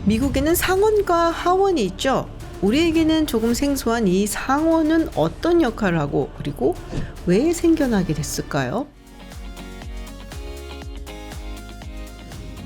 미국에는 상원과 하원이 있죠. 우리에게는 조금 생소한 이 상원은 어떤 역할을 하고 그리고 왜 생겨나게 됐을까요?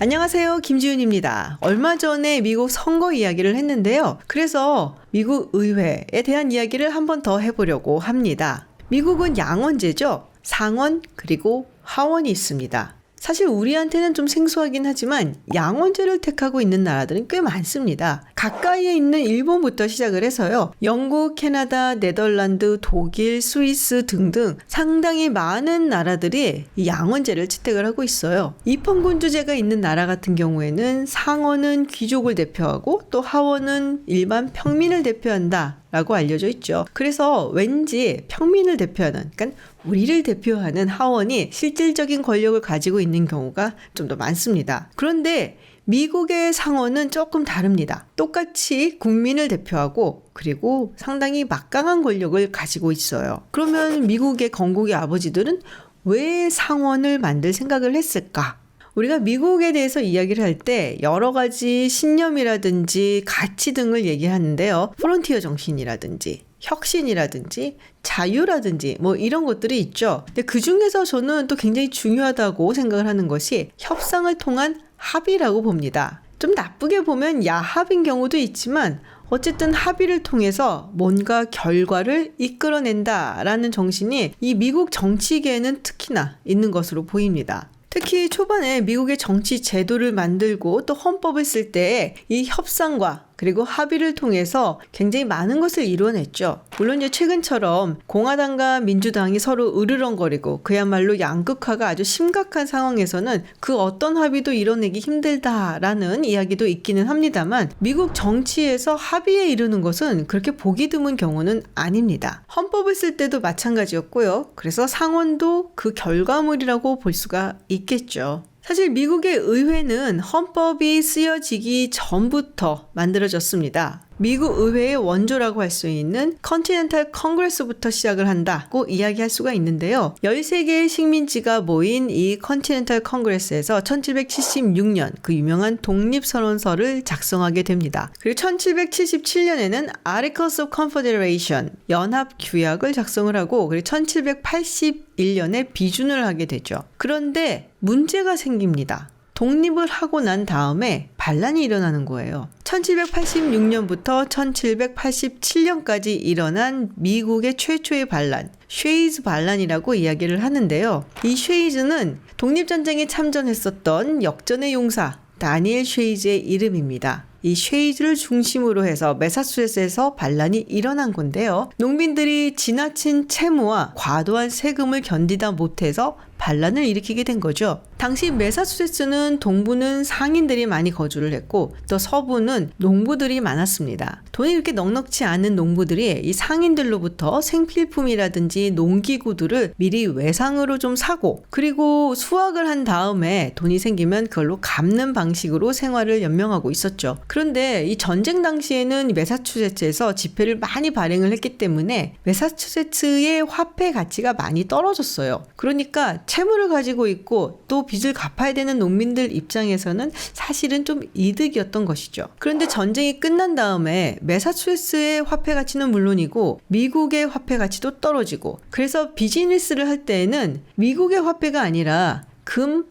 안녕하세요, 김지윤입니다. 얼마 전에 미국 선거 이야기를 했는데요. 그래서 미국 의회에 대한 이야기를 한 번 더 해보려고 합니다. 미국은 양원제죠. 상원 그리고 하원이 있습니다. 사실 우리한테는 좀 생소하긴 하지만 양원제를 택하고 있는 나라들은 꽤 많습니다. 가까이에 있는 일본부터 시작을 해서요. 영국, 캐나다, 네덜란드, 독일, 스위스 등등 상당히 많은 나라들이 이 양원제를 채택을 하고 있어요. 입헌군주제가 있는 나라 같은 경우에는 상원은 귀족을 대표하고 또 하원은 일반 평민을 대표한다 라고 알려져 있죠. 그래서 왠지 평민을 대표하는, 그러니까 우리를 대표하는 하원이 실질적인 권력을 가지고 있는 경우가 좀 더 많습니다. 그런데 미국의 상원은 조금 다릅니다. 똑같이 국민을 대표하고 그리고 상당히 막강한 권력을 가지고 있어요. 그러면 미국의 건국의 아버지들은 왜 상원을 만들 생각을 했을까? 우리가 미국에 대해서 이야기를 할 때 여러 가지 신념이라든지 가치 등을 얘기하는데요. 프론티어 정신이라든지 혁신이라든지 자유라든지 뭐 이런 것들이 있죠. 근데 그 중에서 저는 또 굉장히 중요하다고 생각을 하는 것이 협상을 통한 합의라고 봅니다. 좀 나쁘게 보면 야합인 경우도 있지만 어쨌든 합의를 통해서 뭔가 결과를 이끌어낸다라는 정신이 이 미국 정치계에는 특히나 있는 것으로 보입니다. 특히 초반에 미국의 정치 제도를 만들고 또 헌법을 쓸 때 이 협상과 그리고 합의를 통해서 굉장히 많은 것을 이뤄냈죠. 물론 이제 최근처럼 공화당과 민주당이 서로 으르렁거리고 그야말로 양극화가 아주 심각한 상황에서는 그 어떤 합의도 이뤄내기 힘들다라는 이야기도 있기는 합니다만 미국 정치에서 합의에 이르는 것은 그렇게 보기 드문 경우는 아닙니다. 헌법을 쓸 때도 마찬가지였고요. 그래서 상원도 그 결과물이라고 볼 수가 있겠죠. 사실 미국의 의회는 헌법이 쓰여지기 전부터 만들어졌습니다. 미국 의회의 원조라고 할 수 있는 컨티넨탈 컨그레스부터 시작을 한다고 이야기할 수가 있는데요. 13개의 식민지가 모인 이 컨티넨탈 컨그레스에서 1776년 그 유명한 독립선언서를 작성하게 됩니다. 그리고 1777년에는 Articles of Confederation, 연합규약을 작성을 하고 그리고 1781년에 비준을 하게 되죠. 그런데 문제가 생깁니다. 독립을 하고 난 다음에 반란이 일어나는 거예요. 1786년부터 1787년까지 일어난 미국의 최초의 반란, 쉐이즈 반란이라고 이야기를 하는데요. 이 쉐이즈는 독립전쟁에 참전했었던 역전의 용사 다니엘 쉐이즈의 이름입니다. 이 쉐이즈를 중심으로 해서 매사추세츠에서 반란이 일어난 건데요. 농민들이 지나친 채무와 과도한 세금을 견디다 못해서 반란을 일으키게 된 거죠. 당시 매사추세츠는 동부는 상인들이 많이 거주를 했고 또 서부는 농부들이 많았습니다. 돈이 이렇게 넉넉지 않은 농부들이 이 상인들로부터 생필품이라든지 농기구들을 미리 외상으로 좀 사고 그리고 수확을 한 다음에 돈이 생기면 그걸로 갚는 방식으로 생활을 연명하고 있었죠. 그런데 이 전쟁 당시에는 매사추세츠에서 지폐를 많이 발행을 했기 때문에 매사추세츠의 화폐 가치가 많이 떨어졌어요. 그러니까 채무를 가지고 있고 또 빚을 갚아야 되는 농민들 입장에서는 사실은 좀 이득이었던 것이죠. 그런데 전쟁이 끝난 다음에 매사추세츠의 화폐 가치는 물론이고 미국의 화폐 가치도 떨어지고 그래서 비즈니스를 할 때에는 미국의 화폐가 아니라 금,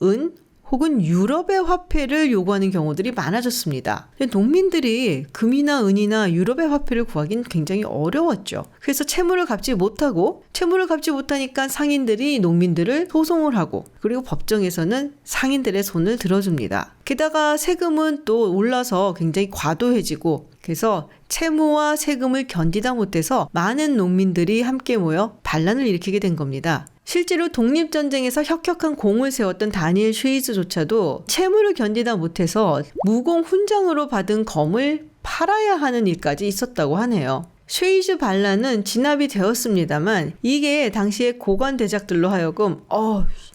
은, 혹은 유럽의 화폐를 요구하는 경우들이 많아졌습니다. 농민들이 금이나 은이나 유럽의 화폐를 구하기는 굉장히 어려웠죠. 그래서 채무를 갚지 못하니까 상인들이 농민들을 소송을 하고 그리고 법정에서는 상인들의 손을 들어줍니다. 게다가 세금은 또 올라서 굉장히 과도해지고 그래서 채무와 세금을 견디다 못해서 많은 농민들이 함께 모여 반란을 일으키게 된 겁니다. 실제로 독립전쟁에서 혁혁한 공을 세웠던 다니엘 쉐이즈조차도 채무를 견디다 못해서 무공 훈장으로 받은 검을 팔아야 하는 일까지 있었다고 하네요. 쉐이즈 반란은 진압이 되었습니다만 이게 당시에 고관 대작들로 하여금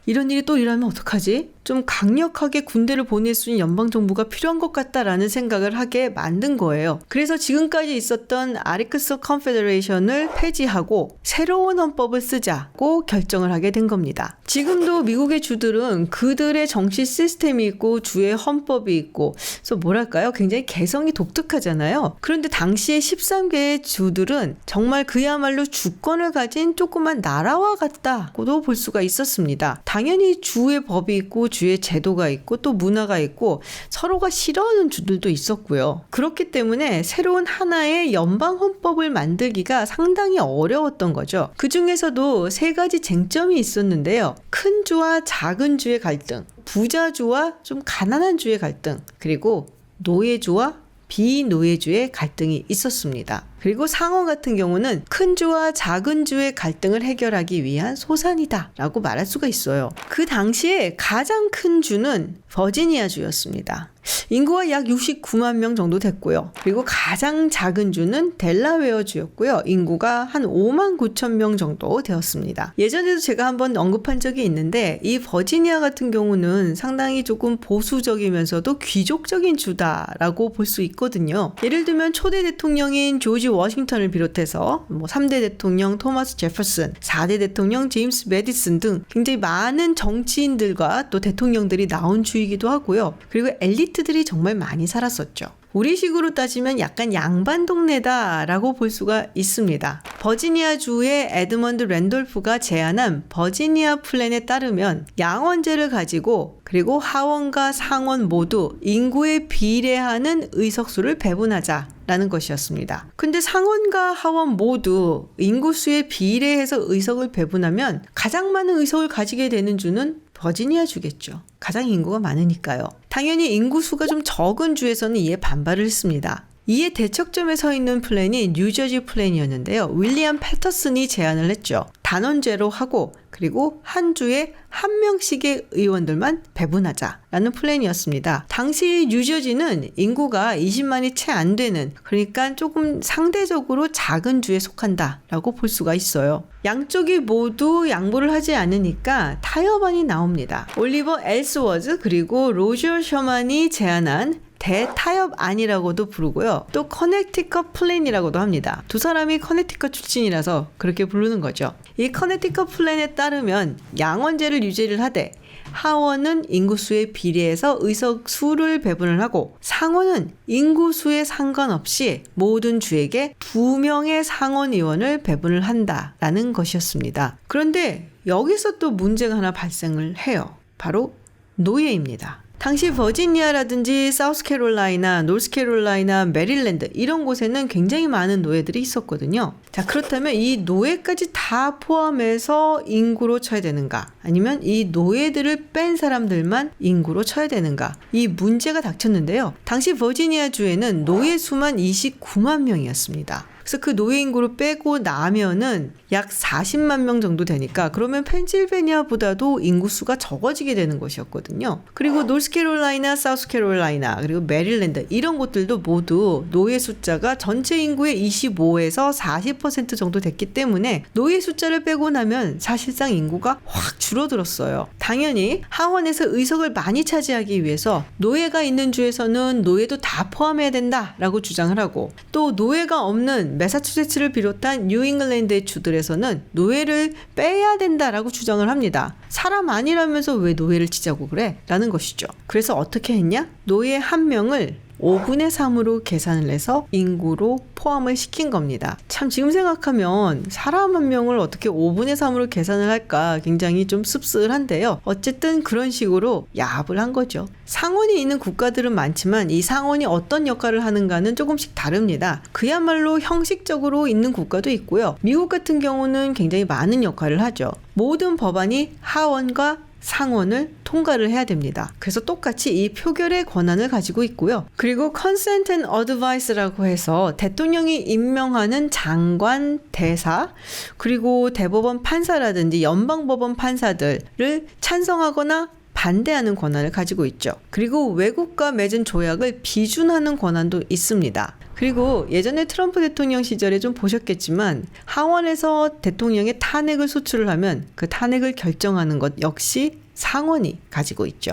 이런 일이 또 일어나면 어떡하지? 좀 강력하게 군대를 보낼 수 있는 연방정부가 필요한 것 같다라는 생각을 하게 만든 거예요. 그래서 지금까지 있었던 아르크스 컨페더레이션을 폐지하고 새로운 헌법을 쓰자고 결정을 하게 된 겁니다. 지금도 미국의 주들은 그들의 정치 시스템이 있고 주의 헌법이 있고, 그래서 뭐랄까요? 굉장히 개성이 독특하잖아요. 그런데 당시에 13개의 주들은 정말 그야말로 주권을 가진 조그만 나라와 같다고도 볼 수가 있었습니다. 당연히 주의 법이 있고 주의 제도가 있고 또 문화가 있고 서로가 싫어하는 주들도 있었고요. 그렇기 때문에 새로운 하나의 연방 헌법을 만들기가 상당히 어려웠던 거죠. 그 중에서도 세 가지 쟁점이 있었는데요. 큰 주와 작은 주의 갈등, 부자주와 좀 가난한 주의 갈등, 그리고 노예주와 비노예주의 갈등이 있었습니다. 그리고 상원 같은 경우는 큰 주와 작은 주의 갈등을 해결하기 위한 소산이다 라고 말할 수가 있어요. 그 당시에 가장 큰 주는 버지니아 주였습니다. 인구가 약 69만 명 정도 됐고요. 그리고 가장 작은 주는 델라웨어 주였고요. 인구가 한 5만 9천 명 정도 되었습니다. 예전에도 제가 한번 언급한 적이 있는데 이 버지니아 같은 경우는 상당히 조금 보수적이면서도 귀족적인 주다라고 볼 수 있거든요. 예를 들면 초대 대통령인 조지 워싱턴을 비롯해서 3대 대통령 토마스 제퍼슨, 4대 대통령 제임스 매디슨 등 굉장히 많은 정치인들과 또 대통령들이 나온 주이기도 하고요. 그리고 엘리트들이 정말 많이 살았었죠. 우리식으로 따지면 약간 양반 동네다라고 볼 수가 있습니다. 버지니아 주의 에드먼드 랜돌프가 제안한 버지니아 플랜에 따르면 양원제를 가지고 그리고 하원과 상원 모두 인구에 비례하는 의석수를 배분하자라는 것이었습니다. 근데 상원과 하원 모두 인구수에 비례해서 의석을 배분하면 가장 많은 의석을 가지게 되는 주는 버지니아 주겠죠. 가장 인구가 많으니까요. 당연히 인구수가 좀 적은 주에서는 이에 반발을 했습니다. 이에 대척점에 서 있는 플랜이 뉴저지 플랜이었는데요. 윌리엄 패터슨이 제안을 했죠. 단원제로 하고 그리고 한 주에 한 명씩의 의원들만 배분하자라는 플랜이었습니다. 당시 뉴저지는 인구가 20만이 채 안 되는, 그러니까 조금 상대적으로 작은 주에 속한다라고 볼 수가 있어요. 양쪽이 모두 양보를 하지 않으니까 타협안이 나옵니다. 올리버 엘스워즈 그리고 로저 셔만이 제안한 대타협안이라고도 부르고요. 또 커넥티컷 플랜이라고도 합니다. 두 사람이 커넥티컷 출신이라서 그렇게 부르는 거죠. 이 커넥티컷 플랜에 따르면 양원제를 유지를 하되 하원은 인구수에 비례해서 의석 수를 배분을 하고 상원은 인구수에 상관없이 모든 주에게 2명의 상원 의원을 배분을 한다라는 것이었습니다. 그런데 여기서 또 문제가 하나 발생을 해요. 바로 노예입니다. 당시 버지니아라든지 사우스캐롤라이나, 노스캐롤라이나, 메릴랜드 이런 곳에는 굉장히 많은 노예들이 있었거든요. 자, 그렇다면 이 노예까지 다 포함해서 인구로 쳐야 되는가? 아니면 이 노예들을 뺀 사람들만 인구로 쳐야 되는가? 이 문제가 닥쳤는데요. 당시 버지니아 주에는 노예 수만 29만 명이었습니다. 그래서 그 노예 인구를 빼고 나면은 약 40만 명 정도 되니까 그러면 펜실베니아보다도 인구수가 적어지게 되는 것이었거든요. 그리고 노스캐롤라이나, 사우스캐롤라이나, 그리고 메릴랜드 이런 곳들도 모두 노예 숫자가 전체 인구의 25에서 40% 정도 됐기 때문에 노예 숫자를 빼고 나면 사실상 인구가 확 줄어들었어요. 당연히 하원에서 의석을 많이 차지하기 위해서 노예가 있는 주에서는 노예도 다 포함해야 된다라고 주장을 하고, 또 노예가 없는 매사추세츠를 비롯한 뉴잉글랜드의 주들에서는 노예를 빼야 된다라고 주장을 합니다. 사람 아니라면서 왜 노예를 치자고 그래? 라는 것이죠. 그래서 어떻게 했냐? 노예 한 명을 5분의 3으로 계산을 해서 인구로 포함을 시킨 겁니다. 참 지금 생각하면 사람 한 명을 어떻게 5분의 3으로 계산을 할까 굉장히 좀 씁쓸한데요. 어쨌든 그런 식으로 야합을 한 거죠. 상원이 있는 국가들은 많지만 이 상원이 어떤 역할을 하는가는 조금씩 다릅니다. 그야말로 형식적으로 있는 국가도 있고요. 미국 같은 경우는 굉장히 많은 역할을 하죠. 모든 법안이 하원과 상원을 통과를 해야 됩니다. 그래서 똑같이 이 표결의 권한을 가지고 있고요. 그리고 Consent and Advice라고 해서 대통령이 임명하는 장관, 대사, 그리고 대법원 판사라든지 연방법원 판사들을 찬성하거나 반대하는 권한을 가지고 있죠. 그리고 외국과 맺은 조약을 비준하는 권한도 있습니다. 그리고 예전에 트럼프 대통령 시절에 좀 보셨겠지만 하원에서 대통령의 탄핵을 소추를 하면 그 탄핵을 결정하는 것 역시 상원이 가지고 있죠.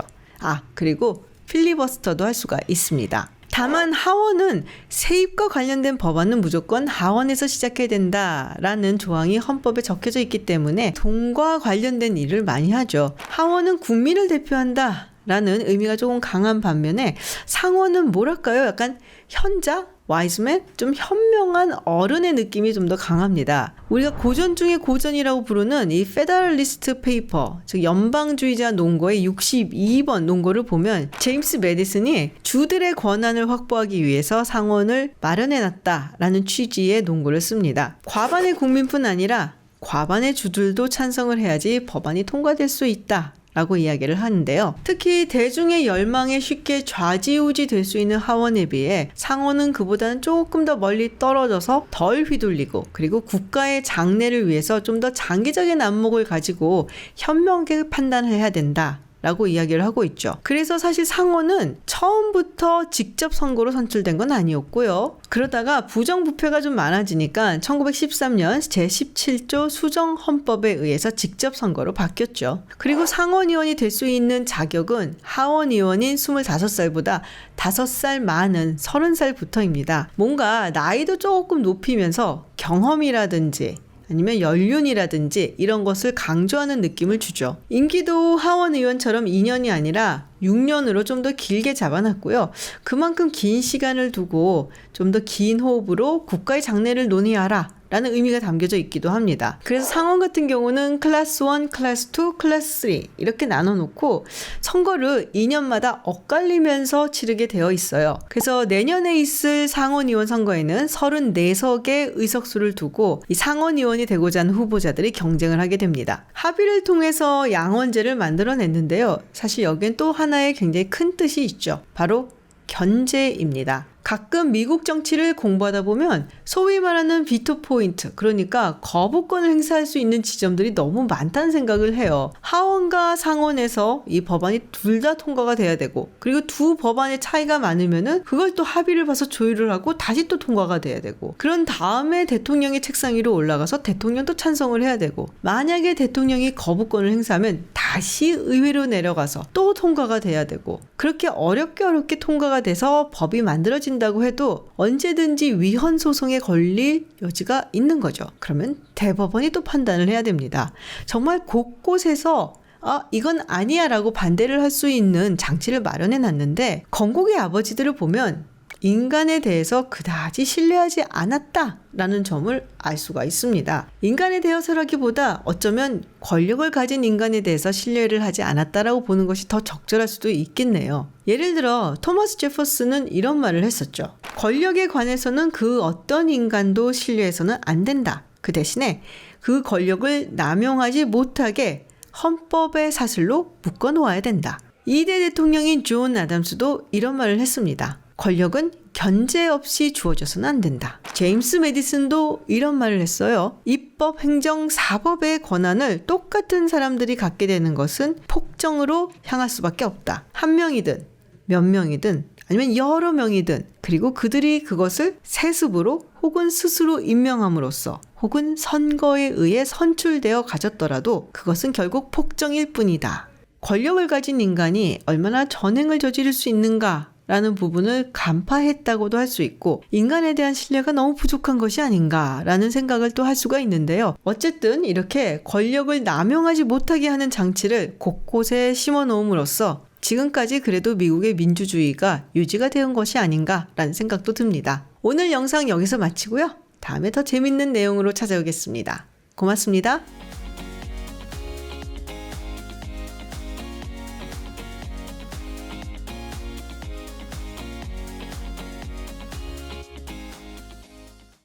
그리고 필리버스터도 할 수가 있습니다. 다만 하원은 세입과 관련된 법안은 무조건 하원에서 시작해야 된다라는 조항이 헌법에 적혀져 있기 때문에 돈과 관련된 일을 많이 하죠. 하원은 국민을 대표한다 라는 의미가 조금 강한 반면에 상원은 뭐랄까요? 약간 현자? 와이즈맨? 좀 현명한 어른의 느낌이 좀 더 강합니다. 우리가 고전 중에 고전이라고 부르는 이 페더럴리스트 페이퍼, 즉 연방주의자 논거의 62번 논거를 보면 제임스 매디슨이 주들의 권한을 확보하기 위해서 상원을 마련해놨다라는 취지의 논거를 씁니다. 과반의 국민뿐 아니라 과반의 주들도 찬성을 해야지 법안이 통과될 수 있다 라고 이야기를 하는데요. 특히 대중의 열망에 쉽게 좌지우지 될 수 있는 하원에 비해 상원은 그보다는 조금 더 멀리 떨어져서 덜 휘둘리고, 그리고 국가의 장래를 위해서 좀 더 장기적인 안목을 가지고 현명하게 판단을 해야 된다 라고 이야기를 하고 있죠. 그래서 사실 상원은 처음부터 직접 선거로 선출된 건 아니었고요. 그러다가 부정부패가 좀 많아지니까 1913년 제17조 수정헌법에 의해서 직접 선거로 바뀌었죠. 그리고 상원의원이 될 수 있는 자격은 하원의원인 25살보다 5살 많은 30살부터입니다. 뭔가 나이도 조금 높이면서 경험이라든지 아니면 연륜이라든지 이런 것을 강조하는 느낌을 주죠. 임기도 하원 의원처럼 2년이 아니라 6년으로 좀 더 길게 잡아놨고요. 그만큼 긴 시간을 두고 좀 더 긴 호흡으로 국가의 장래를 논의하라 라는 의미가 담겨져 있기도 합니다. 그래서 상원 같은 경우는 클래스 1, 클래스 2, 클래스 3 이렇게 나눠놓고 선거를 2년마다 엇갈리면서 치르게 되어 있어요. 그래서 내년에 있을 상원의원 선거에는 34석의 의석수를 두고 이 상원의원이 되고자 하는 후보자들이 경쟁을 하게 됩니다. 합의를 통해서 양원제를 만들어냈는데요. 사실 여기엔 또 하나의 굉장히 큰 뜻이 있죠. 바로 견제입니다. 가끔 미국 정치를 공부하다 보면 소위 말하는 비토 포인트, 그러니까 거부권을 행사할 수 있는 지점들이 너무 많다는 생각을 해요. 하원과 상원에서 이 법안이 둘 다 통과가 돼야 되고, 그리고 두 법안의 차이가 많으면은 그걸 또 합의를 봐서 조율을 하고 다시 또 통과가 돼야 되고, 그런 다음에 대통령의 책상 위로 올라가서 대통령도 찬성을 해야 되고, 만약에 대통령이 거부권을 행사하면 다시 의회로 내려가서 또 통과가 돼야 되고, 그렇게 어렵게 통과가 돼서 법이 만들어진다고 해도 언제든지 위헌 소송에 걸릴 여지가 있는 거죠. 그러면 대법원이 또 판단을 해야 됩니다. 정말 곳곳에서 이건 아니야 라고 반대를 할 수 있는 장치를 마련해 놨는데, 건국의 아버지들을 보면 인간에 대해서 그다지 신뢰하지 않았다라는 점을 알 수가 있습니다. 인간에 대해서라기보다 어쩌면 권력을 가진 인간에 대해서 신뢰를 하지 않았다라고 보는 것이 더 적절할 수도 있겠네요. 예를 들어 토마스 제퍼슨은 이런 말을 했었죠. 권력에 관해서는 그 어떤 인간도 신뢰해서는 안 된다. 그 대신에 그 권력을 남용하지 못하게 헌법의 사슬로 묶어놓아야 된다. 2대 대통령인 존 아담스도 이런 말을 했습니다. 권력은 견제 없이 주어져서는 안 된다. 제임스 매디슨도 이런 말을 했어요. 입법, 행정, 사법의 권한을 똑같은 사람들이 갖게 되는 것은 폭정으로 향할 수밖에 없다. 한 명이든 몇 명이든 아니면 여러 명이든, 그리고 그들이 그것을 세습으로 혹은 스스로 임명함으로써 혹은 선거에 의해 선출되어 가졌더라도 그것은 결국 폭정일 뿐이다. 권력을 가진 인간이 얼마나 전횡을 저지를 수 있는가 라는 부분을 간파했다고도 할 수 있고, 인간에 대한 신뢰가 너무 부족한 것이 아닌가라는 생각을 또 할 수가 있는데요. 어쨌든 이렇게 권력을 남용하지 못하게 하는 장치를 곳곳에 심어 놓음으로써 지금까지 그래도 미국의 민주주의가 유지가 되는 것이 아닌가라는 생각도 듭니다. 오늘 영상 여기서 마치고요. 다음에 더 재밌는 내용으로 찾아오겠습니다. 고맙습니다.